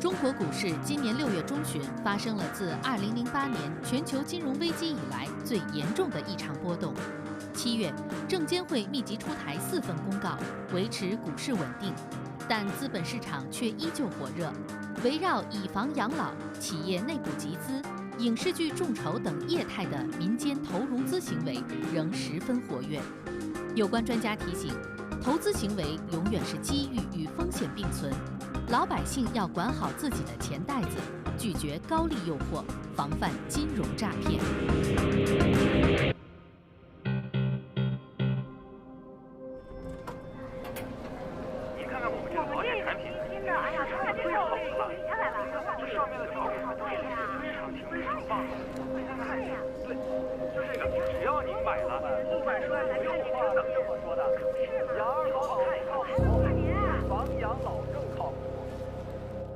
中国股市今年6月中旬发生了自2008年全球金融危机以来最严重的一场波动。7月，证监会密集出台4份公告，维持股市稳定，但资本市场却依旧火热。围绕以房养老、企业内部集资、影视剧众筹等业态的民间投融资行为仍十分活跃。有关专家提醒，投资行为永远是机遇与风险并存。老百姓要管好自己的钱袋子，拒绝高利诱惑，防范金融诈骗。你看看我们这个保险产品，新的，哎呀，太贵了，下来了，这上面的条款都是市场情绪上放的。你看看，对，就这个，只要你买了，不管说不用花的，这么说的，养老太靠谱，房养老更靠谱。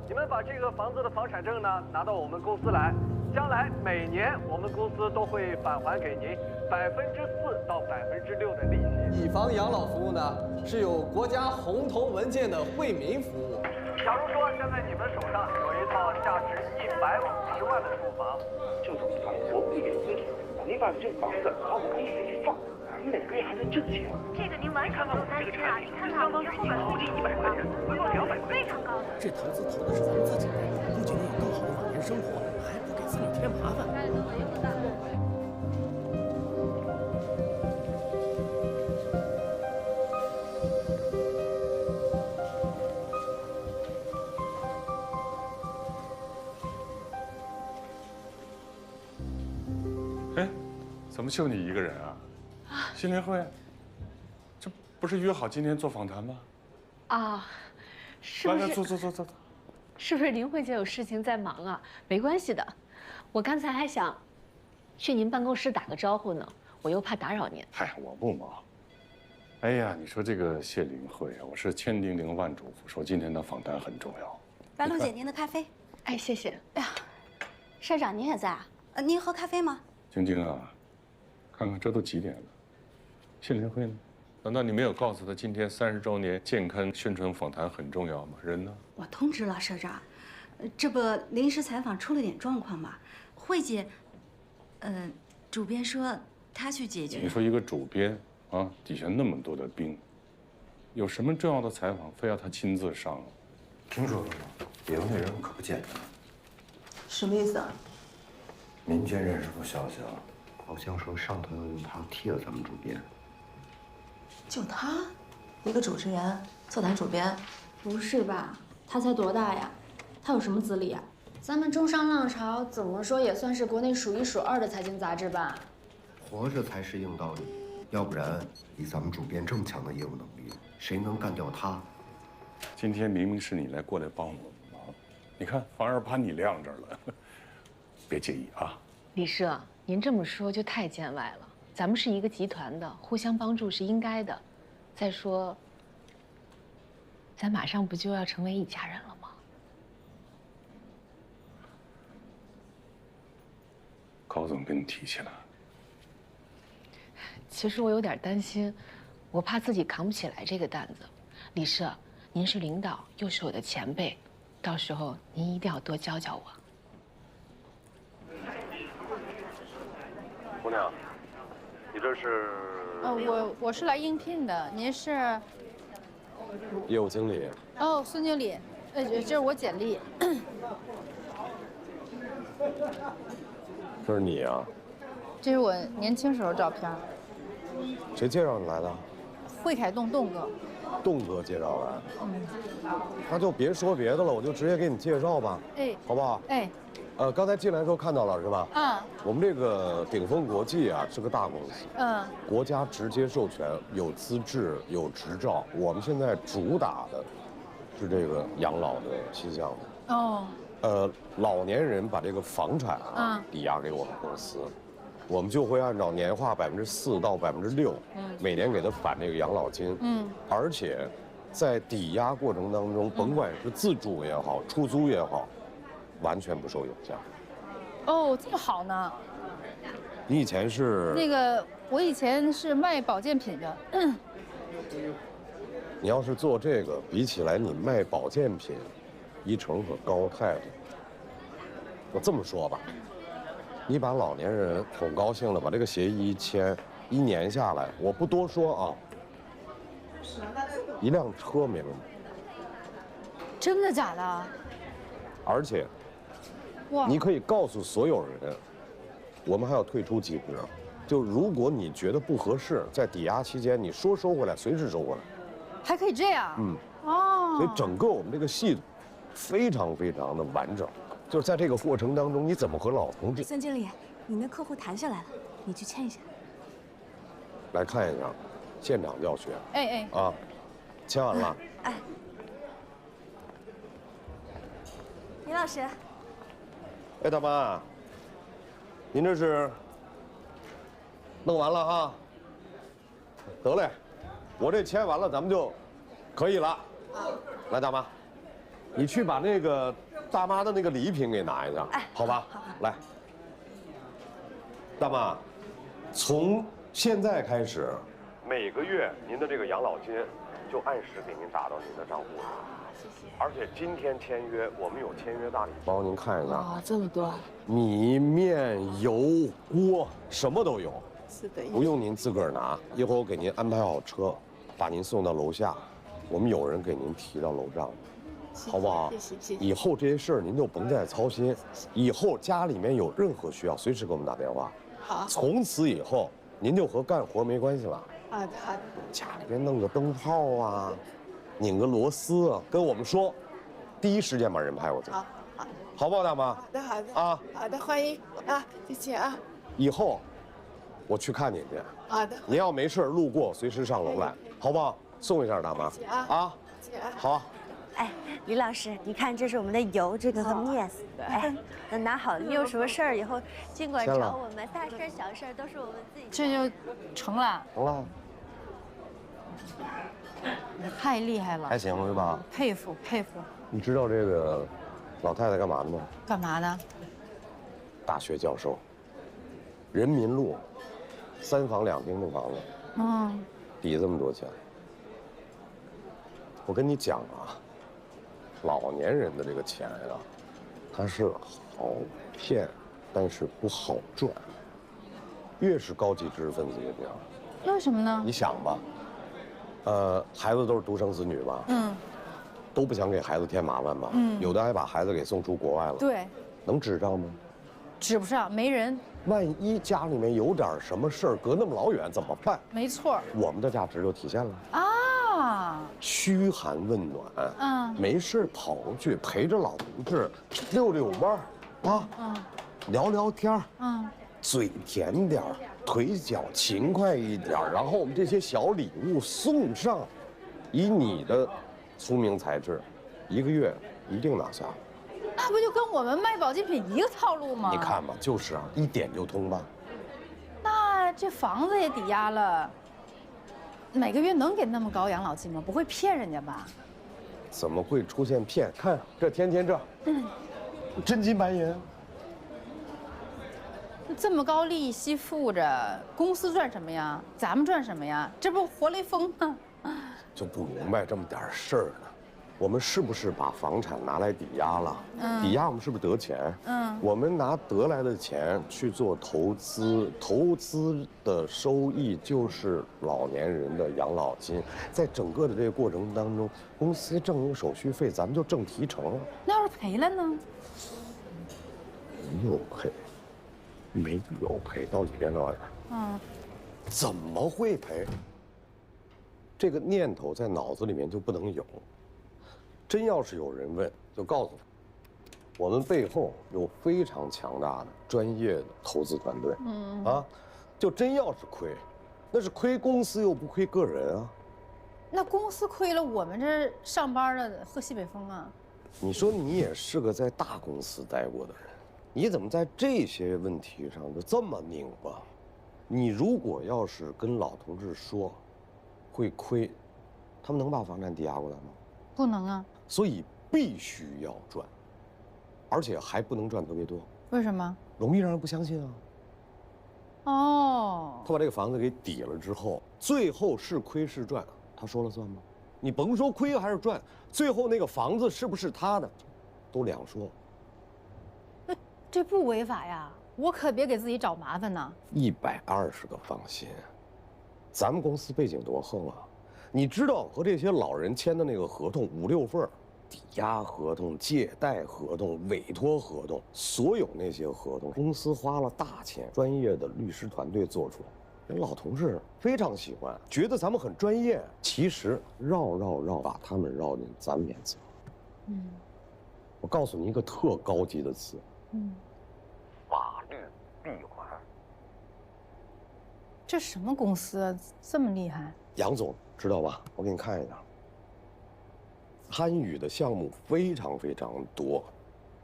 你们把这个房子的房产证呢拿到我们公司来，将来每年我们公司都会返还给您4%到6%的利息。以房养老服务呢是有国家红头文件的惠民服务。假如说现在你们手上有一套价值150万的住房，这种房我不给资产，你把这房子往我公司一放，你每个月还能挣钱。这个您完全不用担心啊！你看看，相当于一个土地100块钱，回报200块钱，非常高的。这投资投的是咱们自己的，不仅能有更好的晚年生活，还不给子女添麻烦。哎，怎么就你一个人啊？新年会，这不是约好今天做访谈吗？啊，是不来来，是？坐。是不是林慧姐有事情在忙啊？没关系的，我刚才还想去您办公室打个招呼呢，我又怕打扰您。嗨，我不忙。哎呀，你说这个谢林慧啊，我是千叮咛万嘱咐说今天的访谈很重要。白露姐，您的咖啡。哎，谢谢。哎呀，社长您也在啊？您喝咖啡吗？晶晶啊，看看这都几点了？谢林慧呢？难道你没有告诉他今天30周年健康宣传访谈很重要吗？人呢？我通知了社长，这不临时采访出了点状况嘛。慧姐，主编说他去解决。你说一个主编啊，底下那么多的兵，有什么重要的采访非要他亲自上？听说了吗？别的那人可不简单。什么意思啊？民间人士的消息啊，好像说上头要用他替了咱们主编。就他，一个主持人做咱主编？不是吧？他才多大呀？他有什么资历啊？咱们中商浪潮怎么说也算是国内数1数2的财经杂志吧？活着才是硬道理，要不然以咱们主编这么强的业务能力，谁能干掉他？今天明明是你来过来帮我们忙，你看反而把你晾这儿了，别介意啊。李社，您这么说就太见外了。咱们是一个集团的，互相帮助是应该的。再说，咱马上不就要成为一家人了吗？高总跟你提起来。其实我有点担心，我怕自己扛不起来这个担子。李社，您是领导，又是我的前辈，到时候您一定要多教教我。姑娘，你这是？我是来应聘的，您是？业务经理。哦，孙经理，这是我简历。这是你啊？这是我年轻时候照片。谁介绍你来的？惠凯栋栋哥。栋哥介绍来。那就别说别的了，我就直接给你介绍吧。哎，好不好？哎。刚才进来的时候看到了是吧？啊。我们这个鼎丰国际啊是个大公司。国家直接授权，有资质，有执照。我们现在主打的是这个养老的新项目。哦。老年人把这个房产抵押给我们公司，我们就会按照年化4%到6%，每年给他返这个养老金。而且在抵押过程当中，甭管是自住也好，出租也好。完全不受影响。哦，这么好呢？你以前是？我以前是卖保健品的。你要是做这个，比起来你卖保健品，一成和高太太。我这么说吧，你把老年人哄高兴了，把这个协议一签，1年下来，我不多说啊，1辆车没了。真的假的？而且，你可以告诉所有人，我们还要退出机制，就如果你觉得不合适，在抵押期间，你说收回来，随时收回来。还可以这样？哦。所以整个我们这个系统非常非常的完整。就是在这个过程当中，你怎么和老同志？孙经理，你那客户谈下来了，你去签一下。来看一下，现场教学。哎。啊，签完了。哎。李老师。哎，大妈，您这是弄完了哈？得嘞，我这签完了，咱们就可以了。来，大妈，你去把那个大妈的那个礼品给拿一下，好吧？来，大妈，从现在开始，每个月您的这个养老金就按时给您打到您的账户上。谢谢。而且今天签约，我们有签约大礼包，您看一下。啊，这么多。米面油锅什么都有。是的。不用您自个儿拿，一会儿我给您安排好车，把您送到楼下，我们有人给您提到楼上，好不好？谢谢。以后这些事儿您就甭再操心，以后家里面有任何需要，随时给我们打电话。好。从此以后，您就和干活没关系了。好的。家里边弄个灯泡啊，拧个螺丝啊，跟我们说，第一时间把人派过去。好，好不好，大妈？好的，好的。啊，好的，欢迎啊，谢谢啊。以后，我去看您去。好的。您要没事路过，随时上楼来，好不好？送一下大妈。啊。好。哎，李老师，你看这是我们的油，这个和面。哎，那拿好了，你有什么事儿以后尽管找我们，大事小事都是我们自己。这就成了。成了。你太厉害了。还行是吧？佩服佩服。你知道这个老太太干嘛的吗？干嘛呢？大学教授。人民路，3房2厅的房子。抵这么多钱。我跟你讲啊，老年人的这个钱呀，它是好骗，但是不好赚。越是高级知识分子越这样。为什么呢？你想吧，孩子都是独生子女吧？都不想给孩子添麻烦吧？有的还把孩子给送出国外了。对。能指上吗？指不上，没人。万一家里面有点什么事儿，隔那么老远怎么办？没错。我们的价值就体现了。啊。嘘寒问暖，没事跑过去陪着老同志遛遛弯儿，啊，聊聊天儿，嘴甜点儿，腿脚勤快一点儿，然后我们这些小礼物送上，以你的聪明才智，1个月一定拿下。那不就跟我们卖保健品一个套路吗？你看吧，就是啊，一点就通吧。那这房子也抵押了。每个月能给那么高养老金吗？不会骗人家吧？怎么会出现骗？看这天天这，真金白银。这么高利息付着，公司赚什么呀？咱们赚什么呀？这不活雷锋吗？就不明白这么点事儿呢。我们是不是把房产拿来抵押了？抵押我们是不是得钱？我们拿得来的钱去做投资，投资的收益就是老年人的养老金。在整个的这个过程当中，公司挣一个手续费，咱们就挣提成了。那要是赔了呢？没有赔，没有赔，到里边了。怎么会赔？这个念头在脑子里面就不能有。真要是有人问，就告诉他，我们背后有非常强大的专业的投资团队。就真要是亏，那是亏公司又不亏个人啊。那公司亏了，我们这上班的喝西北风啊。你说你也是个在大公司待过的人，你怎么在这些问题上就这么拧巴？你如果要是跟老同志说会亏，他们能把房产抵押过来吗？不能啊。所以必须要赚，而且还不能赚特别多。为什么？容易让人不相信啊。他把这个房子给抵了之后，最后是亏是赚，他说了算吗？你甭说亏还是赚，最后那个房子是不是他的，都两说。那这不违法呀？我可别给自己找麻烦呢。120个放心，咱们公司背景多厚啊？你知道和这些老人签的那个合同5、6份，抵押合同、借贷合同、委托合同，所有那些合同，公司花了大钱，专业的律师团队做出来。人老同事非常喜欢，觉得咱们很专业。其实绕，把他们绕进咱面前。我告诉你一个特高级的词。法律闭环。这什么公司啊，这么厉害？杨总知道吧？我给你看一下。参与的项目非常多，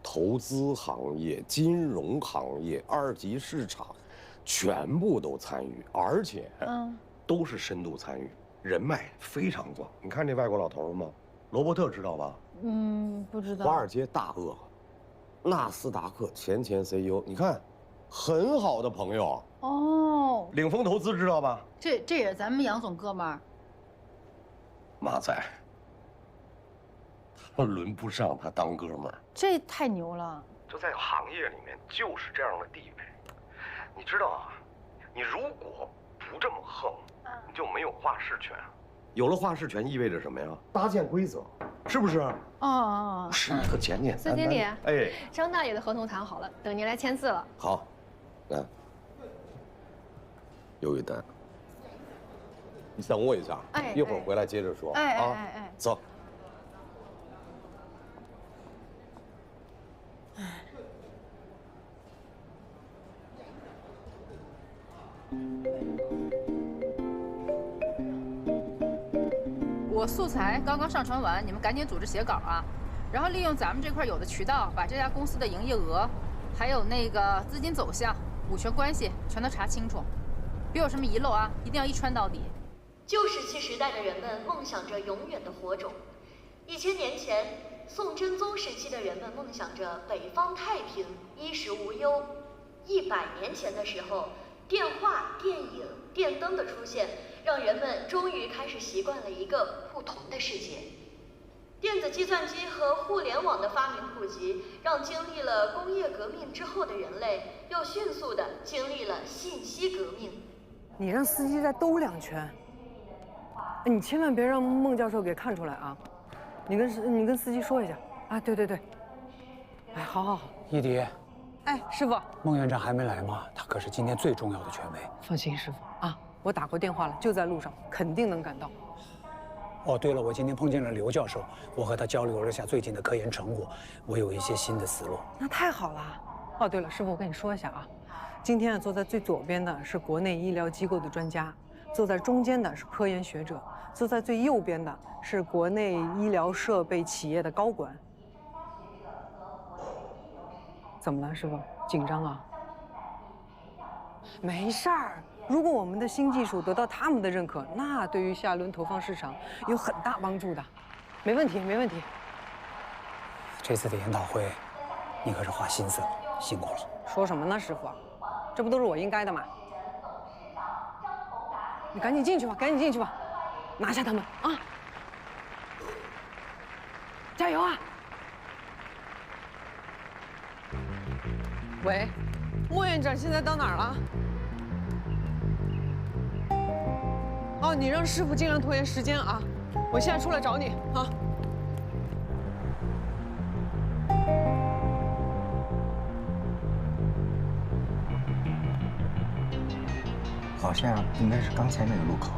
投资行业、金融行业、2级市场。全部都参与，而且都是深度参与，人脉非常广。你看这外国老头吗？罗伯特知道吧？不知道。华尔街大鳄，纳斯达克前 CEO， 你看，很好的朋友。哦。领风投资知道吧？这也是咱们杨总哥们儿。马仔，他轮不上他当哥们儿。这太牛了。这在行业里面就是这样的地位。你知道啊，你如果不这么横，你就没有话事权。有了话事权意味着什么呀？搭建规则，是不是？是一个简单。孙经理，哎，张大爷的合同谈好了，等您来签字了。好，来，有一单，你等我一下，一会儿回来接着说。走。我素材刚刚上传完，你们赶紧组织写稿啊，然后利用咱们这块有的渠道，把这家公司的营业额，还有那个资金走向、股权关系全都查清楚，别有什么遗漏啊，一定要一穿到底。旧石器时代的人们梦想着永远的火种，1000年前，宋真宗时期的人们梦想着北方太平、衣食无忧。100年前的时候，电话、电影、电灯的出现，让人们终于开始习惯了一个不同的世界。电子计算机和互联网的发明普及，让经历了工业革命之后的人类，又迅速地经历了信息革命。你让司机再兜2圈，你千万别让孟教授给看出来啊！你跟司机说一下啊！对，哎，好，一迪。哎，师傅，孟院长还没来吗？他可是今天最重要的权威。放心，师傅啊，我打过电话了，就在路上，肯定能赶到。哦，对了，我今天碰见了刘教授，我和他交流了下最近的科研成果，我有一些新的思路。那太好了。哦，对了，师傅，我跟你说一下啊，今天坐在最左边的是国内医疗机构的专家，坐在中间的是科研学者，坐在最右边的是国内医疗设备企业的高管。怎么了，师傅？紧张啊？没事儿。如果我们的新技术得到他们的认可，那对于下轮投放市场有很大帮助的。没问题。这次的研讨会，你可是花心思了，辛苦了。说什么呢，师傅？这不都是我应该的吗？你赶紧进去吧，拿下他们啊！加油啊！喂，莫院长现在到哪儿了？哦，你让师傅尽量拖延时间啊！我现在出来找你啊！好像应该是刚才那个路口。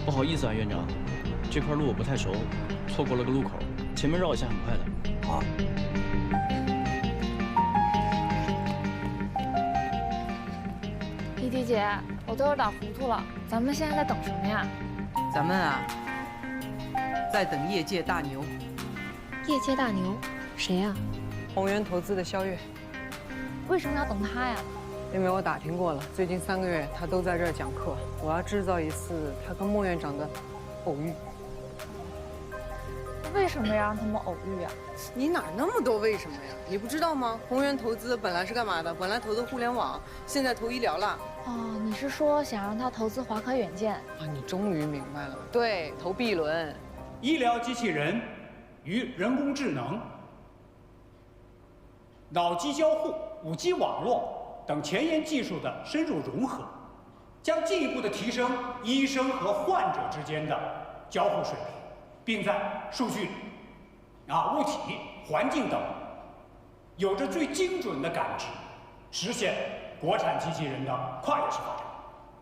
不好意思啊，院长，这块路我不太熟，错过了个路口，前面绕一下很快的。好。一迪姐，我都有点糊涂了，咱们现在在等什么呀？咱们啊，在等业界大牛。业界大牛，谁呀？宏源投资的肖月。为什么要等他呀？因为我打听过了，最近3个月他都在这儿讲课，我要制造一次他跟莫院长的偶遇。为什么要让他们偶遇啊？你哪那么多为什么呀？你不知道吗？宏源投资本来是干嘛的？本来投的互联网，现在投医疗了。哦，你是说想让他投资华科远见？啊，你终于明白了。对，投 B 轮。医疗机器人与人工智能、脑机交互、5G 网络等前沿技术的深入融合，将进一步的提升医生和患者之间的交互水平，并在数据、物体、环境等有着最精准的感知，实现国产机器人的跨越式发展。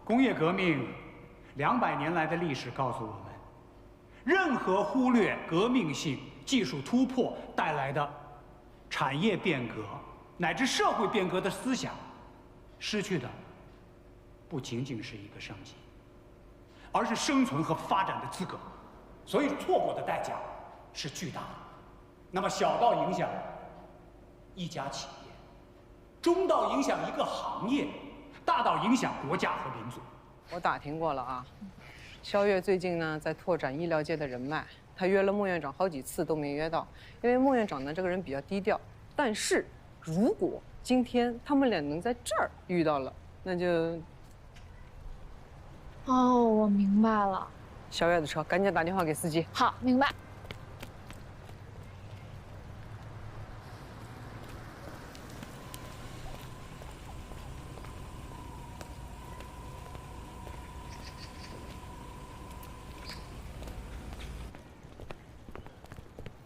工业革命200年来的历史告诉我们，任何忽略革命性技术突破带来的产业变革乃至社会变革的思想，失去的不仅仅是一个生机，而是生存和发展的资格。所以错过的代价是巨大的。那么小到影响一家企业，中到影响一个行业，大到影响国家和民族。我打听过了啊，肖月最近呢在拓展医疗界的人脉，他约了孟院长好几次都没约到，因为孟院长呢这个人比较低调。但是如果今天他们俩能在这儿遇到了，那就……哦，我明白了。肖月的车，赶紧打电话给司机。好，明白。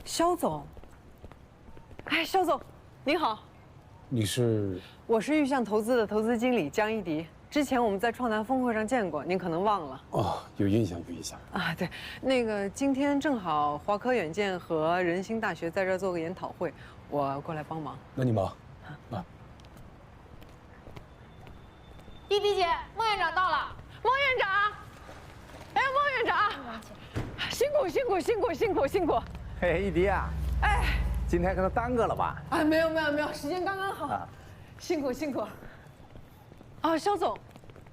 肖总，哎，肖总，您好。你是？我是玉象投资的投资经理江一迪。之前我们在创谈峰会上见过，您可能忘了。哦，有印象，有印象。啊，对，那个今天正好华科远见和人心大学在这儿做个研讨会，我过来帮忙。那你忙。啊。一迪姐，孟院长到了。孟院长，哎，孟院长，辛苦辛苦辛苦辛苦辛苦。嘿，一迪啊，哎，今天可能耽搁了吧？啊，没有，时间刚刚好，辛苦辛苦。啊，肖总，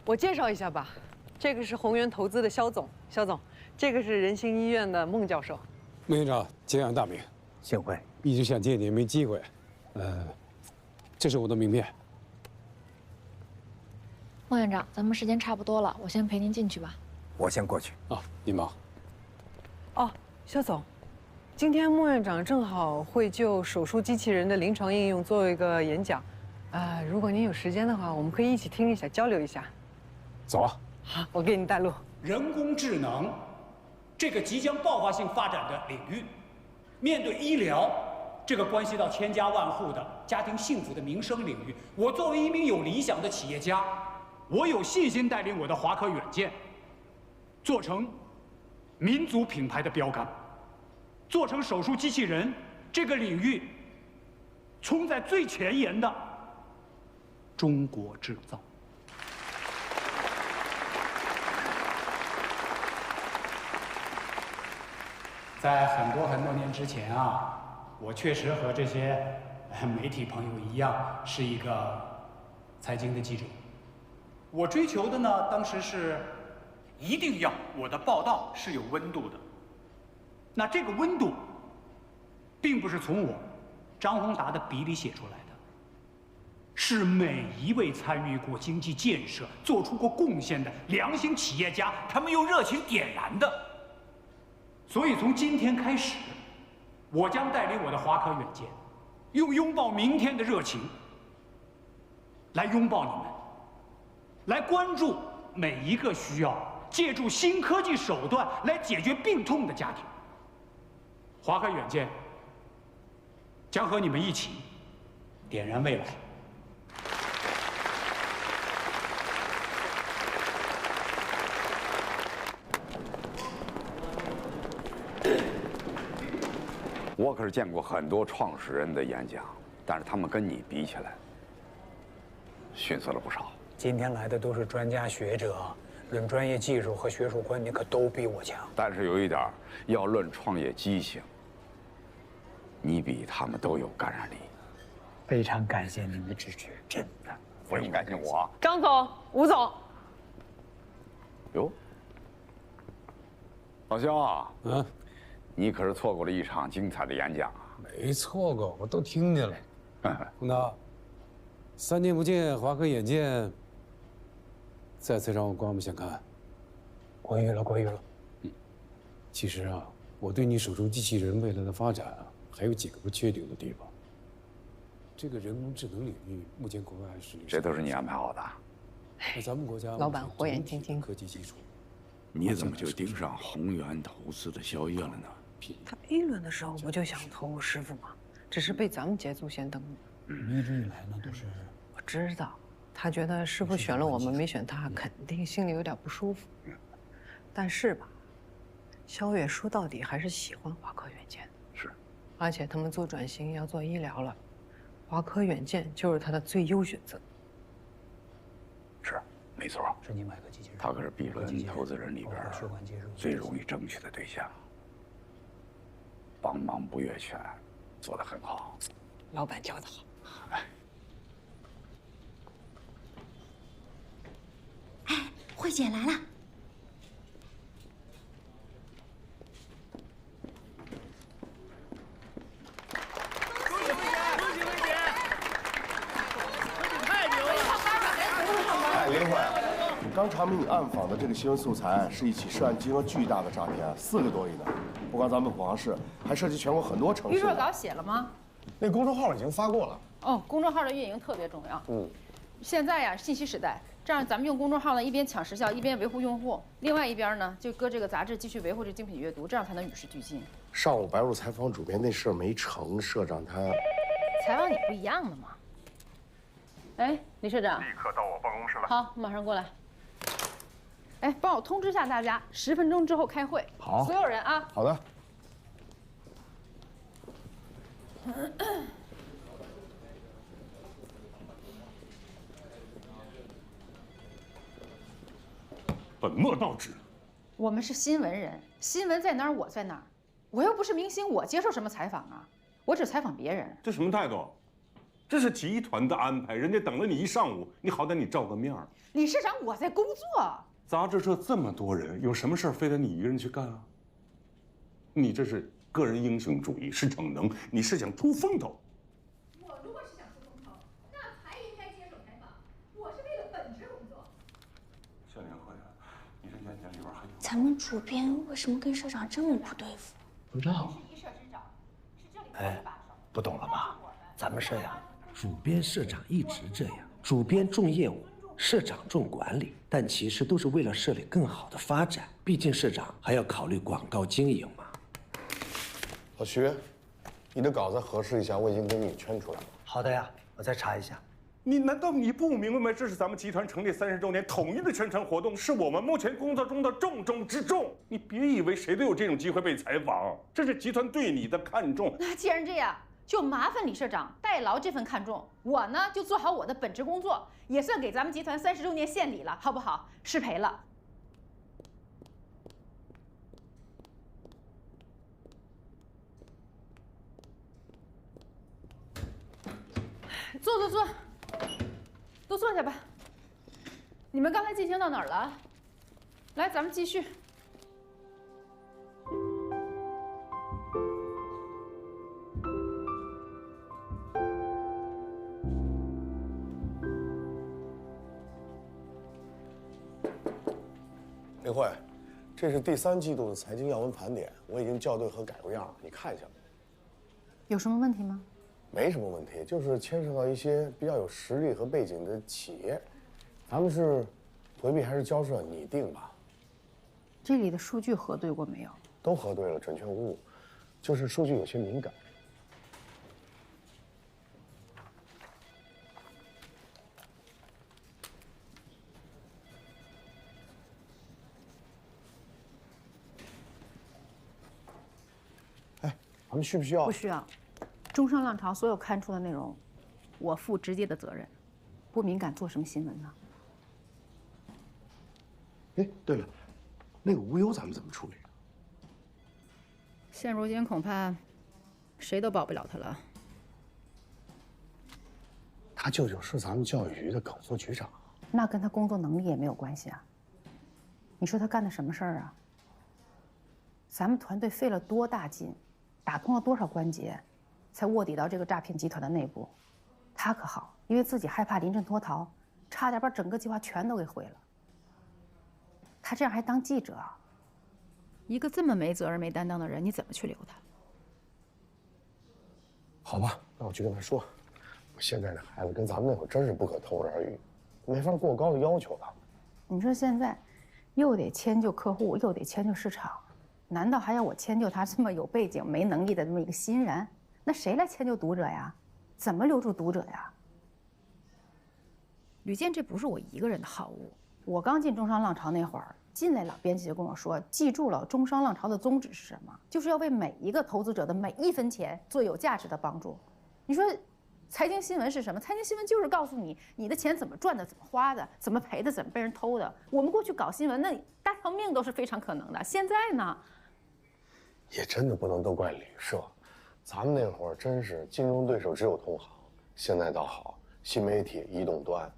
我介绍一下吧，这个是宏源投资的肖总，这个是人心医院的孟教授。孟院长，久仰大名，幸会，一直想见你，没机会。这是我的名片。孟院长，咱们时间差不多了，我先陪您进去吧。我先过去。啊，您忙。哦，肖总。今天孟院长正好会就手术机器人的临床应用做一个演讲，如果您有时间的话，我们可以一起听一下，交流一下。走啊！好，我给你带路。人工智能这个即将爆发性发展的领域，面对医疗这个关系到千家万户的家庭幸福的民生领域，我作为一名有理想的企业家，我有信心带领我的华科远见，做成民族品牌的标杆。做成手术机器人这个领域冲在最前沿的中国制造。在很多年之前啊，我确实和这些媒体朋友一样，是一个财经的记者。我追求的呢，当时是一定要我的报道是有温度的。那这个温度，并不是从我张宏达的笔里写出来的，是每一位参与过经济建设、做出过贡献的良心企业家，他们用热情点燃的。所以从今天开始，我将带领我的华科远见，用拥抱明天的热情，来拥抱你们，来关注每一个需要借助新科技手段来解决病痛的家庭。华科远见将和你们一起点燃未来。我可是见过很多创始人的演讲，但是他们跟你比起来，逊色了不少。今天来的都是专家学者，论专业技术和学术观点可都比我强。但是有一点，要论创业激情，你比他们都有感染力。非常感谢您的支持，真的。不用感谢我。张总、吴总。哟，老肖啊，你可是错过了一场精彩的演讲啊！没错过，我都听见了。洪达，3年不见，华科远见再次让我刮目相看。过誉了。其实啊，我对你手中机器人未来的发展啊，还有几个不确定的地方。这个人工智能领域，目前国外还是这都是你安排好的。那咱们国家老板火眼金睛，科技基础。你怎么就盯上宏源投资的消息了呢？他 A 轮的时候不就想投我师傅吗？只是被咱们捷足先登了。一直以来呢都是。我知道，他觉得师傅选了我们没选他，肯定心里有点不舒服。但是吧，肖月说到底还是喜欢华科远见。是。而且他们做转型要做医疗了，华科远见就是他的最优选择。是，没错。是你买个机器人。他可是 B 轮投资人里边最容易争取的对象。帮忙不越权，做得很好。老板教得好。哎，慧姐来了。林慧，刚查明你暗访的这个新闻素材是一起涉案金额巨大的诈骗案，4个多亿呢。不光咱们普航市，还涉及全国很多城市。预热稿写了吗？那公众号已经发过了。哦，公众号的运营特别重要。现在呀，信息时代，这样咱们用公众号呢，一边抢时效，一边维护用户；另外一边呢，就搁这个杂志继续维护这精品阅读，这样才能与时俱进。上午白鹿采访主编那事儿没成，社长他采访你不一样的嘛。哎，李社长，立刻到我办公室来。好，马上过来。哎，帮我通知一下大家，10分钟之后开会。好，所有人啊。好的。本末倒置。我们是新闻人，新闻在哪儿我在哪儿，我又不是明星，我接受什么采访啊？我只采访别人。这什么态度？这是集团的安排，人家等了你一上午，你好歹你照个面儿。李市长，我在工作。杂志社这么多人，有什么事儿非得你一个人去干啊？你这是个人英雄主义，是逞能，你是想出风头。我如果是想出风头，那还应该接受采访。我是为了本职工作。夏联会，你这演讲里边还有……咱们主编为什么跟社长这么不对付？不知道。哎，不懂了吧？咱们社呀，主编社长一直这样，主编重业务，社长重管理，但其实都是为了社里更好的发展。毕竟社长还要考虑广告经营嘛。老徐，你的稿子核实一下，我已经给你圈出来了。好的呀，我再查一下。你难道你不明白吗？这是咱们集团成立30周年统一的宣传活动，是我们目前工作中的重中之重。你别以为谁都有这种机会被采访，这是集团对你的看重。那既然这样，就麻烦李社长代劳这份看重，我呢就做好我的本职工作，也算给咱们集团30周年献礼了，好不好？失陪了。坐，都坐下吧。你们刚才进行到哪儿了？来，咱们继续。林慧，这是第3季度的财经要闻盘点，我已经校对和改过样了，你看一下。有什么问题吗？没什么问题，就是牵涉到一些比较有实力和背景的企业，咱们是回避还是交涉，你定吧。这里的数据核对过没有？都核对了，准确无误，就是数据有些敏感。哎，咱们需不需要？不需要。中商浪潮所有刊出的内容，我负直接的责任。不敏感做什么新闻呢？哎，对了，那个无忧咱们怎么处理？现如今恐怕谁都保不了他了。他舅舅是咱们教育局的耿副局长，那跟他工作能力也没有关系啊。你说他干的什么事儿啊？咱们团队费了多大劲，打通了多少关节，才卧底到这个诈骗集团的内部。他可好，因为自己害怕临阵脱逃，差点把整个计划全都给毁了。他这样还当记者，一个这么没责任、没担当的人，你怎么去留他？好吧，那我去跟他说，我现在的孩子跟咱们那会儿真是不可同日而语，没法过高的要求他。你说现在，又得迁就客户，又得迁就市场，难道还要我迁就他这么有背景、没能力的这么一个新人？那谁来迁就读者呀？怎么留住读者呀？吕健，这不是我一个人的好恶。我刚进中商浪潮那会儿，进来老编辑就跟我说，记住了，中商浪潮的宗旨是什么？就是要为每一个投资者的每一分钱做有价值的帮助。你说，财经新闻是什么？财经新闻就是告诉你，你的钱怎么赚的，怎么花的，怎么赔的，怎么被人偷的。我们过去搞新闻，那搭条命都是非常可能的。现在呢，也真的不能都怪旅社，咱们那会儿真是竞争对手只有同行，现在倒好，新媒体、移动端。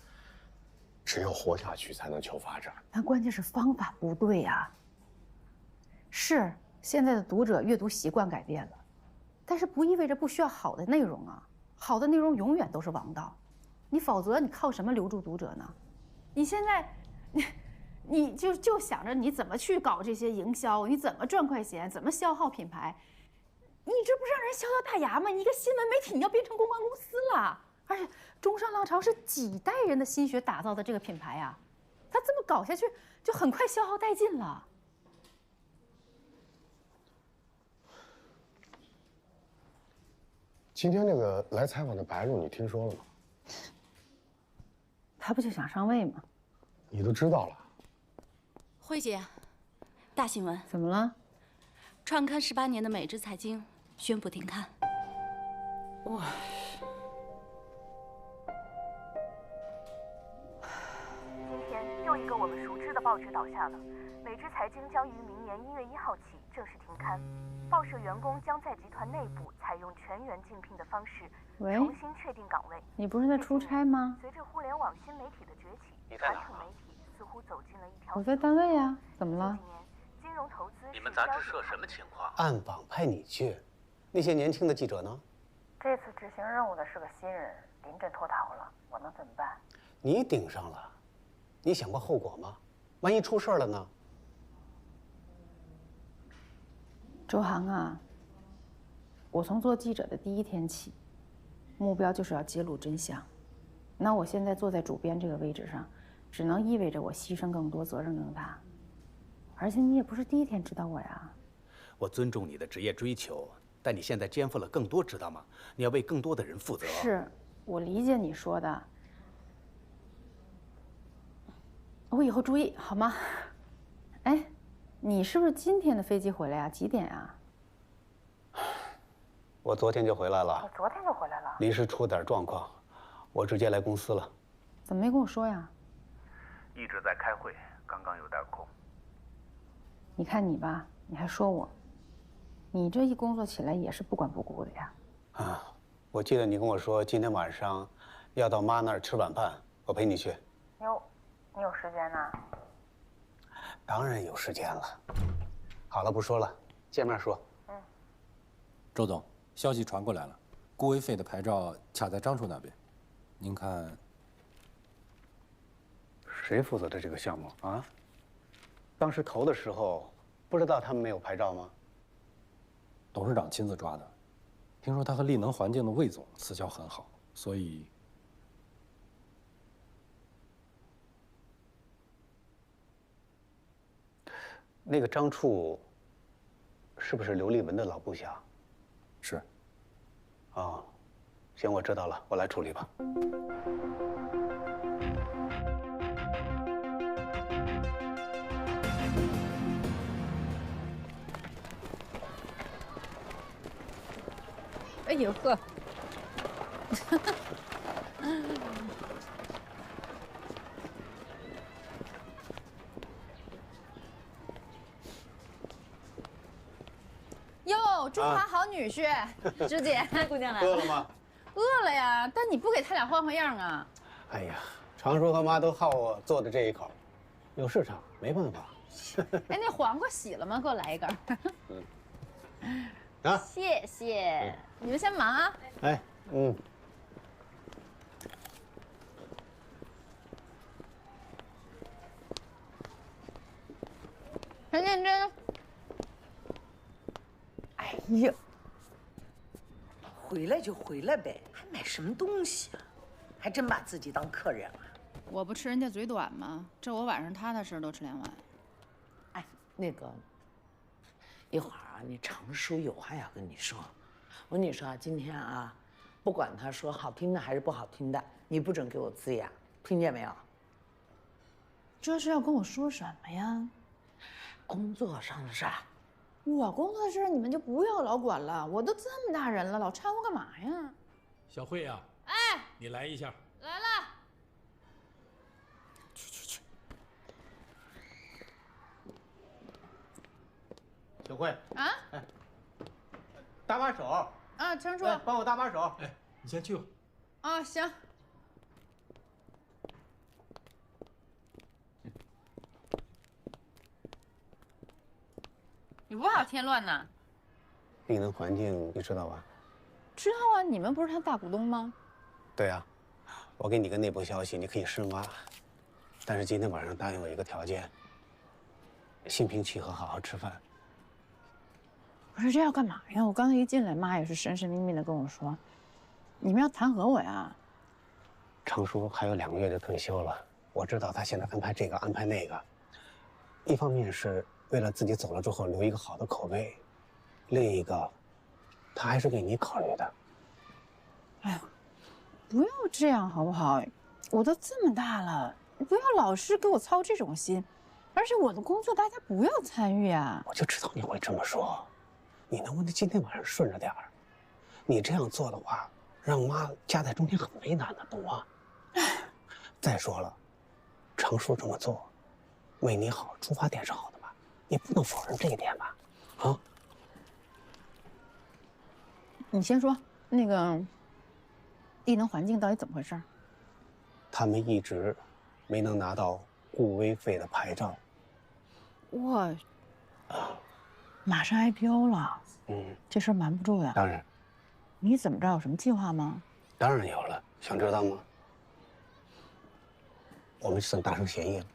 只有活下去才能求发展，但关键是方法不对呀。是现在的读者阅读习惯改变了，但是不意味着不需要好的内容啊。好的内容永远都是王道，你否则你靠什么留住读者呢？你现在，你就想着你怎么去搞这些营销，你怎么赚快钱，怎么消耗品牌，你这不让人笑掉大牙吗？你一个新闻媒体，你要变成公关公司了。而且，中商浪潮是几代人的心血打造的这个品牌啊，他这么搞下去，就很快消耗殆尽了。今天那个来采访的白鹿，你听说了吗？他不就想上位吗？你都知道了。慧姐，大新闻！怎么了？创刊18年的美之财经宣布停刊。哇！又一个我们熟知的报纸倒下了，美之财经将于明年1月1号起正式停刊。报社员工将在集团内部采用全员竞聘的方式重新确定岗位。你不是在出差吗？随着互联网新媒体的崛起，传统媒体似乎走进了一条。我在单位呀，怎么了？金融投资。你们杂志社什么情况？暗访派你去，那些年轻的记者呢？这次执行任务的是个新人，临阵脱逃了，我能怎么办？你顶上了。你想过后果吗？万一出事了呢？周航啊，我从做记者的第一天起，目标就是要揭露真相。那我现在坐在主编这个位置上，只能意味着我牺牲更多，责任更大。而且你也不是第一天知道我呀。我尊重你的职业追求，但你现在肩负了更多，知道吗？你要为更多的人负责。是，我理解你说的。我以后注意好吗？哎，你是不是今天的飞机回来呀？几点啊？我昨天就回来了。你昨天就回来了？临时出点状况，我直接来公司了。怎么没跟我说呀？一直在开会，刚刚有点空。你看你吧，你还说我，你这一工作起来也是不管不顾的呀。啊，我记得你跟我说今天晚上要到妈那儿吃晚饭，我陪你去。哟。你有时间呢？当然有时间了。好了，不说了，见面说。周总，消息传过来了，顾威费的牌照卡在张处那边，您看。谁负责的这个项目啊？当时投的时候，不知道他们没有牌照吗？董事长亲自抓的，听说他和丽能环境的魏总私交很好，所以。那个张处，是不是刘丽文的老部下？是。哦，行，我知道了，我来处理吧。哎呦呵！哟，中华好女婿，朱姐，姑娘来了。饿了吗？饿了呀，但你不给他俩换换样啊？哎呀，常叔和妈都好我做的这一口，有市场，没办法。哎，那黄瓜洗了吗？给我来一根。啊，谢谢。你们先忙啊。哎，陈建真，哎呀，回来就回来呗，还买什么东西啊？还真把自己当客人了。我不吃人家嘴短吗？这我晚上踏踏实实都吃2碗。哎，那个，一会儿啊，你常叔有话要跟你说。我跟你说啊，今天啊，不管他说好听的还是不好听的，你不准给我呲牙，听见没有？这是要跟我说什么呀？工作上的事儿。我工作的事你们就不要老管了，我都这么大人了，老掺和干嘛呀？小慧呀，哎，你来一下。来了。去。小慧啊，哎，搭把手啊，常叔，帮我搭把手。哎，你先去吧。啊，行。你不怕添乱呢？丽能环境你知道吧？知道啊，你们不是他大股东吗？对啊，我给你个内部消息，你可以深挖。但是今天晚上答应我一个条件，心平气和，好好吃饭。不是这要干嘛呀？我刚才一进来，妈也是神神秘秘的跟我说，你们要弹劾我呀？常叔还有2个月就退休了，我知道他现在安排这个安排那个，一方面是为了自己走了之后留一个好的口碑，另一个，他还是为你考虑的。哎呀，不要这样好不好？我都这么大了，你不要老是给我操这种心，而且我的工作大家不要参与啊！我就知道你会这么说，你能不能今天晚上顺着点儿？你这样做的话，让妈夹在中间很为难的，懂吗？再说了，常叔这么做，为你好，出发点是好的吧？你不能否认这一点吧？啊？你先说那个丽能环境到底怎么回事？他们一直没能拿到顾威费的牌照。哇，马上 IPO 了，这事儿瞒不住呀。当然。你怎么着？有什么计划吗？当然有了，想知道吗？我们算达成协议了。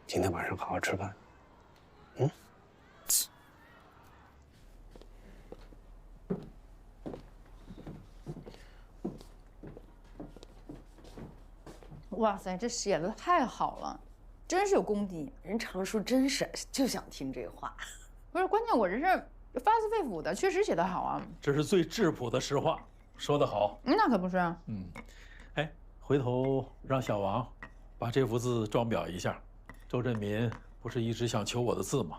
今天晚上好好吃饭。哇塞，这写的太好了，真是有功底。人常叔真是就想听这话。不是，关键我这是发自肺腑的，确实写得好啊。这是最质朴的实话，说得好。那可不是。哎，回头让小王把这幅字装裱一下。周振民不是一直想求我的字吗？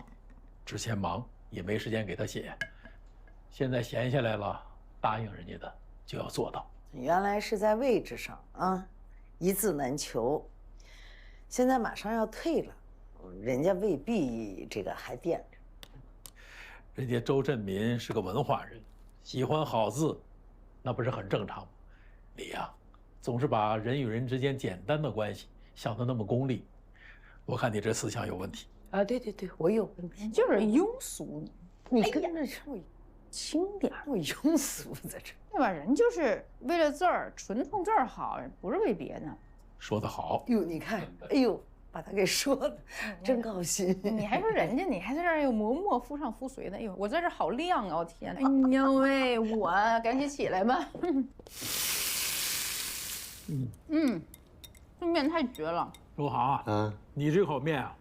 之前忙也没时间给他写，现在闲下来了，答应人家的就要做到。原来是在位置上啊，一字难求。现在马上要退了，人家未必这个还惦着。人家周振民是个文化人，喜欢好字，那不是很正常吗？你呀，总是把人与人之间简单的关系想得那么功利，我看你这思想有问题。啊，对，我有问题，就是庸俗。你跟着我轻点，我庸俗在这。对吧？人就是为了字儿，纯冲字儿好，不是为别的。说得好。哟，你看，哎呦，把他给说的，真高兴。你还说人家，你还在这儿又磨夫上夫随的。哎呦，我在这好亮啊！我天哪！哎呦喂，我赶紧起来吧。这面太绝了。周航啊，你这口面啊，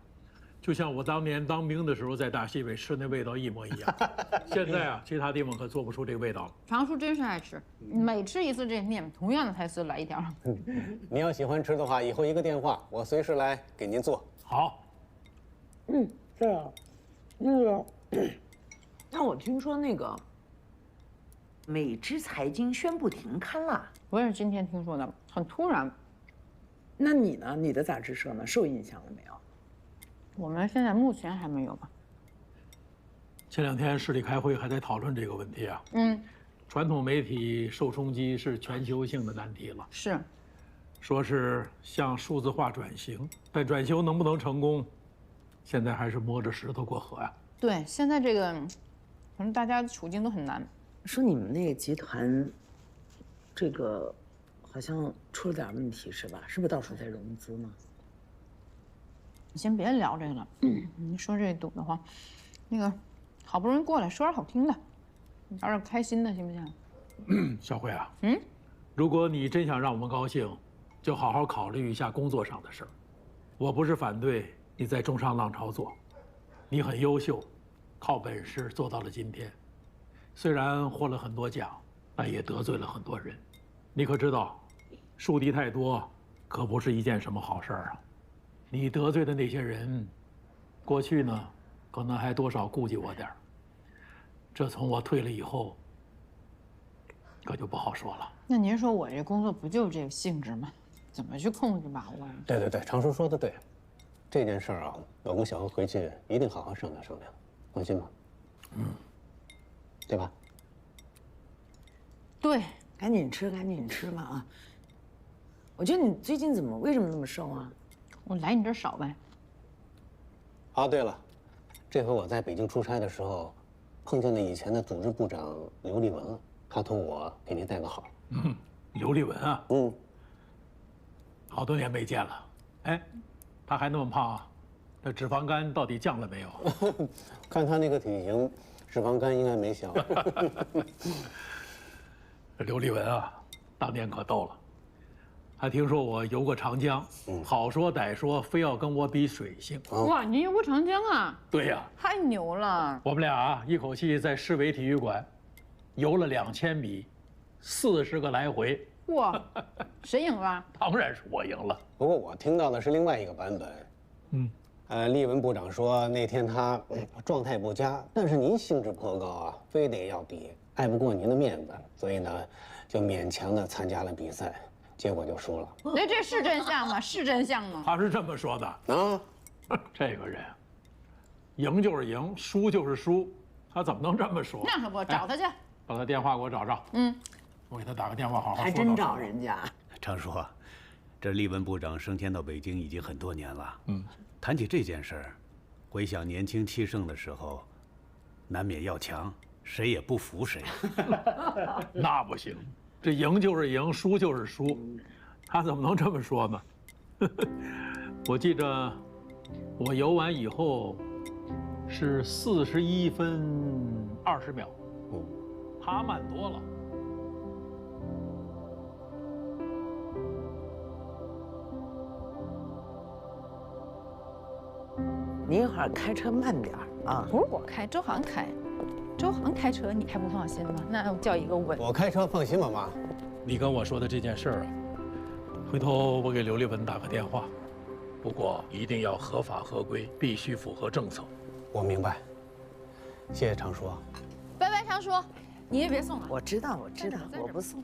就像我当年当兵的时候在大西北吃那味道一模一样。现在啊，其他地方可做不出这个味道了。常叔真是爱吃，每吃一次这面，同样的台词来一条。你要喜欢吃的话，以后一个电话，我随时来给您做。好。对啊，那我听说那个美知财经宣布停刊了，我也是今天听说的，很突然。那你呢？你的杂志社呢？受影响了没有？我们现在目前还没有吧。前2天市里开会还在讨论这个问题啊。传统媒体受冲击是全球性的难题了。是。说是向数字化转型，但转型能不能成功，现在还是摸着石头过河呀。对，现在这个，反正大家处境都很难。说你们那个集团，这个好像出了点问题是吧？是不是到处在融资呢？你先别聊这个了。你说这堵得慌，那个好不容易过来，说点好听的，聊点开心的，行不行？小慧啊，如果你真想让我们高兴，就好好考虑一下工作上的事儿。我不是反对你在中商浪潮做，你很优秀，靠本事做到了今天。虽然获了很多奖，但也得罪了很多人。你可知道，树敌太多，可不是一件什么好事儿啊。你得罪的那些人，过去呢，可能还多少顾忌我点儿。这从我退了以后，可就不好说了。那您说我这工作不就是这个性质吗？怎么去控制把握？对对对，常叔说的对，这件事儿啊，我跟小何回去一定好好商量商量，放心吧。对吧？对，赶紧吃，赶紧吃嘛啊！我觉得你最近为什么那么瘦啊？我来你这儿少呗。哦，对了，这回我在北京出差的时候，碰见了以前的组织部长刘立文了，他托我给您带个好。刘立文啊，好多年没见了。哎，他还那么胖啊？这脂肪肝到底降了没有？看他那个体型，脂肪肝应该没消。刘立文啊，当年可逗了。他听说我游过长江，好说歹说，非要跟我比水性。哇，您游过长江啊？对呀，太牛了！我们俩啊，一口气在市委体育馆游了2000米，40个来回。哇，谁赢了？当然是我赢了。不过我听到的是另外一个版本。立文部长说那天他状态不佳，但是您兴致颇高啊，非得要比，碍不过您的面子，所以呢，就勉强的参加了比赛，结果就输了。哎，这是真相吗？是真相吗？他是这么说的啊。这个人，赢就是赢，输就是输，他怎么能这么说？那可不，找他去。把他电话给我找找。我给他打个电话，好好说。还真找人家。常叔，这立文部长升迁到北京已经很多年了。谈起这件事儿，回想年轻气盛的时候，难免要强，谁也不服谁。那不行，这赢就是赢，输就是输，他怎么能这么说呢？我记着，我游完以后是41分20秒，他慢多了。你一会儿开车慢点啊！不是我开，周航开。周航开车你还不放心吗？那我叫一个稳。我开车放心吧，妈。你跟我说的这件事儿啊，回头我给刘立文打个电话，不过一定要合法合规，必须符合政策。我明白，谢谢常叔。拜拜，常叔，你也别送了。我知道，我知道，我不送。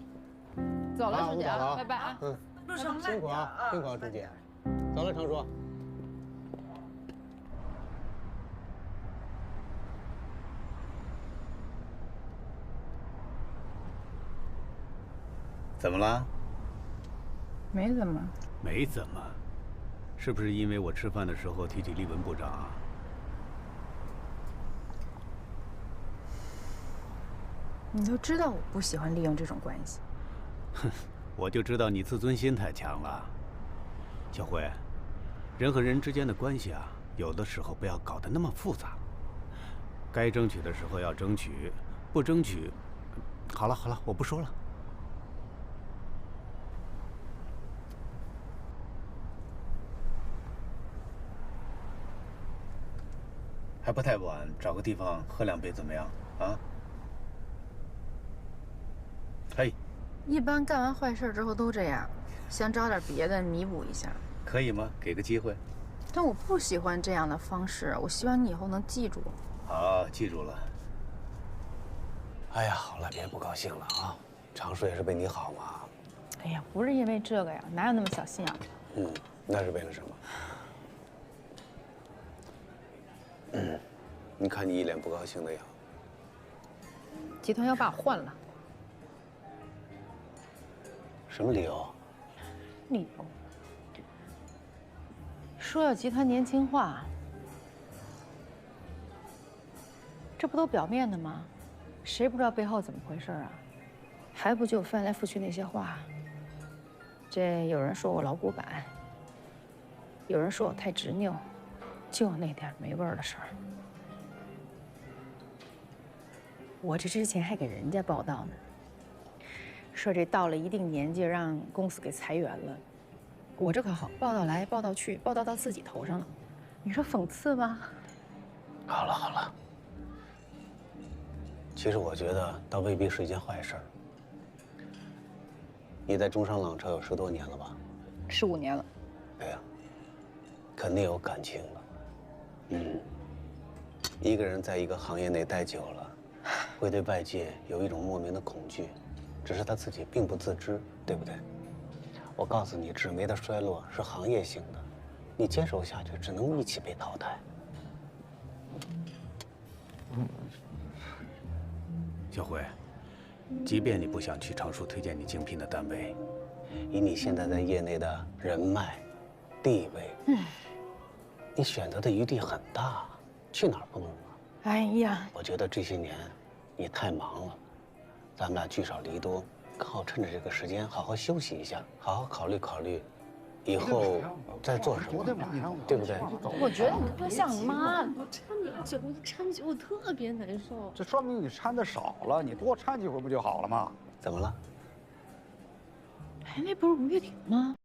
走了，朱姐啊，拜拜啊。路上辛苦啊，辛苦啊，朱姐。走了，常叔。怎么了？没怎么。没怎么，是不是因为我吃饭的时候提起立文部长啊？你都知道我不喜欢利用这种关系。哼，我就知道你自尊心太强了。小慧，人和人之间的关系啊，有的时候不要搞得那么复杂。该争取的时候要争取，不争取，好了好了，我不说了。还不太晚，找个地方喝2杯怎么样？啊？嘿，一般干完坏事之后都这样，想找点别的弥补一下。可以吗？给个机会。但我不喜欢这样的方式，我希望你以后能记住。好，记住了。哎呀，好了，别不高兴了啊！常叔也是为你好嘛。哎呀，不是因为这个呀，哪有那么小心眼？那是为了什么？你看你一脸不高兴的样子。集团要把我换了。什么理由？理由？说要集团年轻化，这不都表面的吗？谁不知道背后怎么回事啊？还不就翻来覆去那些话？这有人说我老古板，有人说我太执拗，就那点没味儿的事儿。我这之前还给人家报道呢，说这到了一定年纪让公司给裁员了。我这可好，报道来报道去，报道到自己头上了，你说讽刺吗？好了好了，其实我觉得倒未必是一件坏事。你在中商朗超有10多年了吧？15年了。对呀，肯定有感情了。一个人在一个行业内待久了，会对外界有一种莫名的恐惧，只是他自己并不自知，对不对？我告诉你，纸媒的衰落是行业性的，你坚守下去，只能一起被淘汰。小辉，即便你不想去常叔推荐你竞聘的单位，以你现在在业内的人脉、地位，你选择的余地很大，去哪儿不能啊？哎呀，我觉得这些年你太忙了，咱们俩聚少离多，刚好趁着这个时间好好休息一下，好好考虑考虑，以后再做什么，对不对？我觉得你特像妈，我掺酒，我特别难受。这说明你掺的少了，你多掺几回不就好了吗？怎么了？哎，那不是5月底吗？